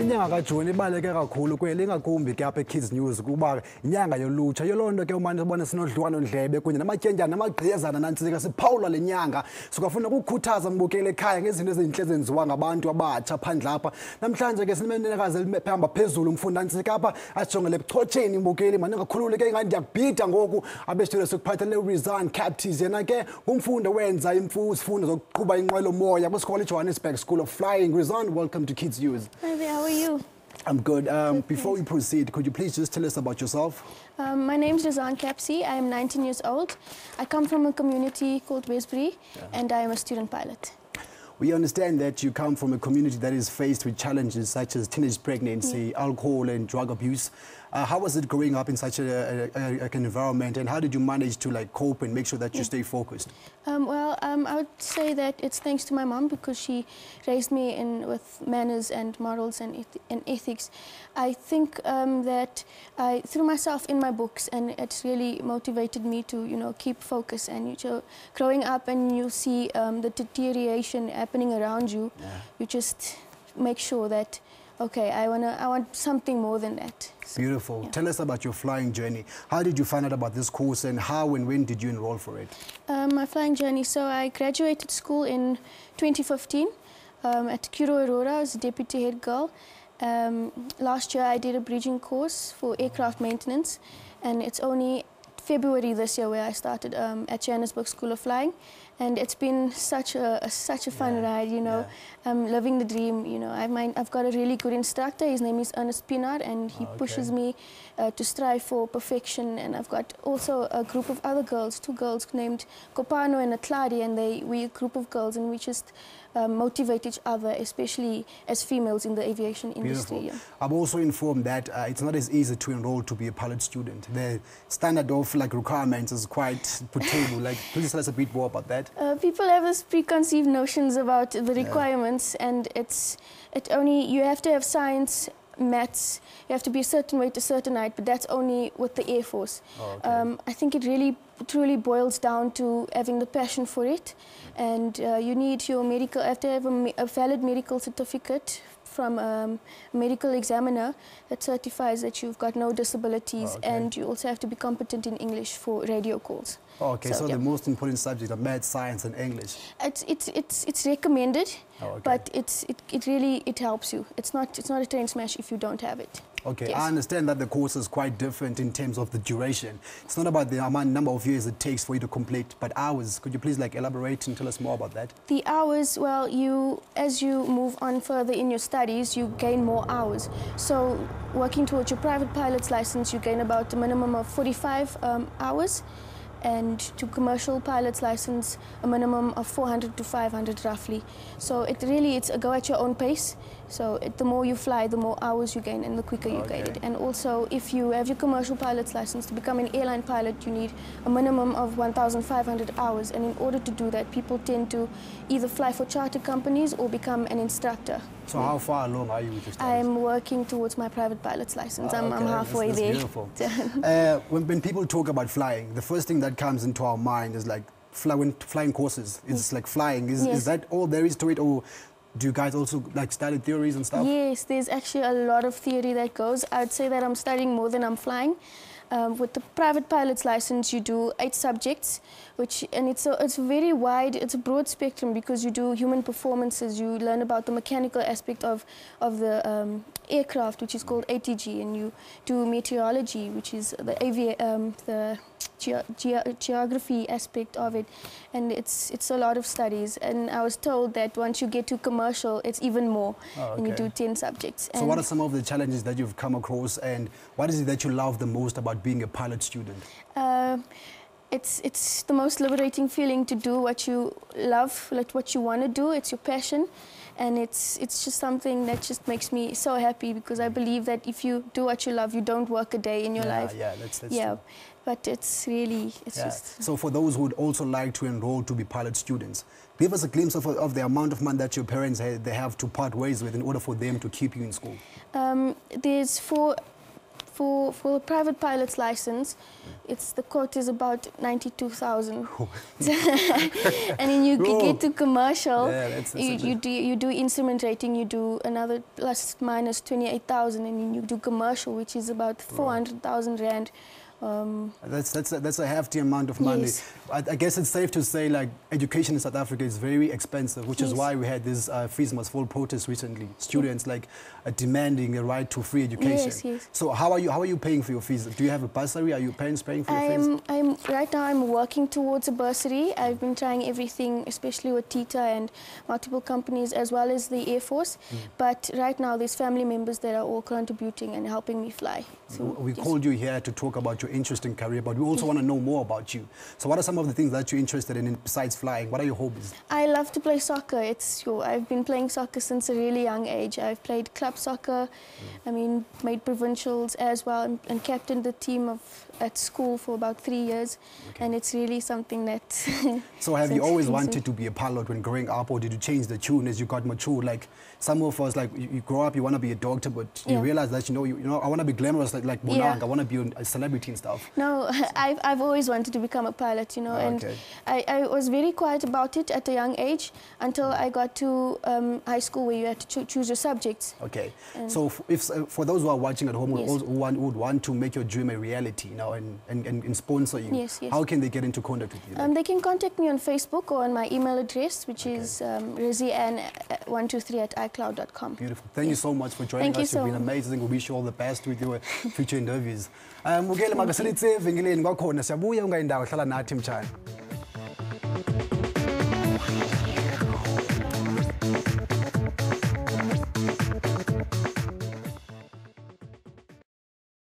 Inyanga kaJuni ibaleke kakhulu kweli ingakumbi ke apha eKids News kuba inyanga yolutsha yolonto ke umane sibona sinodliwano ndlebe kunye namatyendyana namagqiyazana nantsika siphawula lenyanga sikafuna ukukhuthaza mbukele ekhaya ngezinto ezinhle ezenziwa ngabantu abatsha phandle apha namhlanje ke sinemenenekazi eliphamba phezulu umfundantsika apha ajongele ebuchotsheni mbukeli manje ngakhululeke ngathi ndiyakubhida ngoku abestudio sikuphathele Rezaan Captieux yena ke ngumfundi wenza imfundo zokuqhuba inqwelo moya kwisikole Johannesburg School of Flying. Rezaan, welcome to Kids News. Hi there, how are you? I'm good. Before we proceed, could you please just tell us about yourself? My name is Rezaan Captieux. I am 19 years old. I come from a community called Westbury, and I am a student pilot. We understand that you come from a community that is faced with challenges such as teenage pregnancy, alcohol and drug abuse. How was it growing up in such an environment, and how did you manage to cope and make sure that you stay focused? I would say that it's thanks to my mom because she raised me with manners and morals and ethics. I think that I threw myself in my books, and it's really motivated me to keep focus. And growing up, and you see the deterioration happening around you, you just make sure that okay, I want something more than that. So, beautiful. Yeah. Tell us about your flying journey. How did you find out about this course, and how and when did you enroll for it? My flying journey. So I graduated school in 2015 at Kuro Aurora as a deputy head girl. Last year I did a bridging course for aircraft maintenance, and it's only February this year where I started at Johannesburg School of Flying, and it's been such a fun ride. I'm living the dream. I've got a really good instructor. His name is Ernest Pinar, and he pushes me to strive for perfection. And I've got also a group of other girls, two girls named Kopano and Atladi, and we're a group of girls, and we just motivate each other, especially as females in the aviation industry. Yeah. I'm also informed that it's not as easy to enroll to be a pilot student. The standard of requirements is quite potable. Please tell us a bit more about that. People have this preconceived notions about the requirements, and you have to have science, maths, you have to be a certain weight, a certain height, but that's only with the Air Force. I think it really truly boils down to having the passion for it, and you need your medical, you have to have a valid medical certificate from a medical examiner that certifies that you've got no disabilities, and you also have to be competent in English for radio calls. So the most important subjects are math, science and English. It's recommended, but it really helps you. It's not a train smash if you don't have it. Okay, yes. I understand that the course is quite different in terms of the duration. It's not about the number of years it takes for you to complete, but hours. Could you please elaborate and tell us more about that? The hours, well, as you move on further in your studies, you gain more hours. So working towards your private pilot's license, you gain about a minimum of 45 hours. And to commercial pilot's license, a minimum of 400 to 500 roughly. So it's a go at your own pace. So the more you fly, the more hours you gain, and the quicker you gain it. And also, if you have your commercial pilot's license, to become an airline pilot, you need a minimum of 1,500 hours. And in order to do that, people tend to either fly for charter companies or become an instructor. So how far along are you with your studies? I'm working towards my private pilot's license. I'm halfway there. Beautiful. When people talk about flying, the first thing that comes into our mind is flying courses. It's like flying. Is that all there is to it, or do you guys also study theories and stuff? Yes, there's actually a lot of theory that goes. I'd say that I'm studying more than I'm flying. With the private pilot's license, you do 8 subjects, and it's very wide. It's a broad spectrum because you do human performances. You learn about the mechanical aspect of the aircraft, which is called ATG, and you do meteorology, which is the geography aspect of it, and it's a lot of studies. And I was told that once you get to commercial, it's even more, and you do 10 subjects. So what are some of the challenges that you've come across, and what is it that you love the most about being a pilot student? It's the most liberating feeling to do what you love, what you want to do. It's your passion. And it's just something that just makes me so happy, because I believe that if you do what you love, you don't work a day in your life. Yeah, that's true. But it's really, just... So for those who would also like to enroll to be pilot students, give us a glimpse of the amount of money that your parents they have to part ways with in order for them to keep you in school. There's for a private pilot's license, the quote is about 92,000. And then you get to commercial, you do instrument rating, you do another plus minus 28,000, and then you do commercial, which is about 400,000 rand. That's a hefty amount of money. Yes. I guess it's safe to say, like, education in South Africa is very expensive, which is why we had this fees must fall protest recently. Students demanding a right to free education. Yes. So how are you paying for your fees? Do you have a bursary? Are your parents paying for your fees? Right now I'm working towards a bursary. I've been trying everything, especially with TITA and multiple companies, as well as the Air Force. But right now there's family members that are all contributing and helping me fly. So we called you here to talk about your interesting career, but we also want to know more about you. So what are some of the things that you're interested in besides flying? What are your hobbies? I love to play soccer. I've been playing soccer since a really young age. I've played club soccer, made provincials as well, and captained the team at school for about 3 years. And it's really something that... So have you always wanted to be a pilot when growing up, or did you change the tune as you got mature? Like some of us, like you grow up, you want to be a doctor, but you realize that, you know, I want to be glamorous like Bonang. I want to be a celebrity and stuff. No, I've always wanted to become a pilot, you know, and I was very quiet about it at a young age until I got to high school, where you had to choose your subjects. Okay. So for those who are watching at home who would want to make your dream a reality, you know, and sponsor you, how can they get into contact with you? They can contact me on Facebook or on my email address, which is rezaan123@icloud.com. Beautiful. Thank you so much for joining us. You've been amazing. We wish you all the best with your future interviews. Mukele makasilitse evenkileni kwakhona siyabuya ungayindawo hlala nathi mtshana.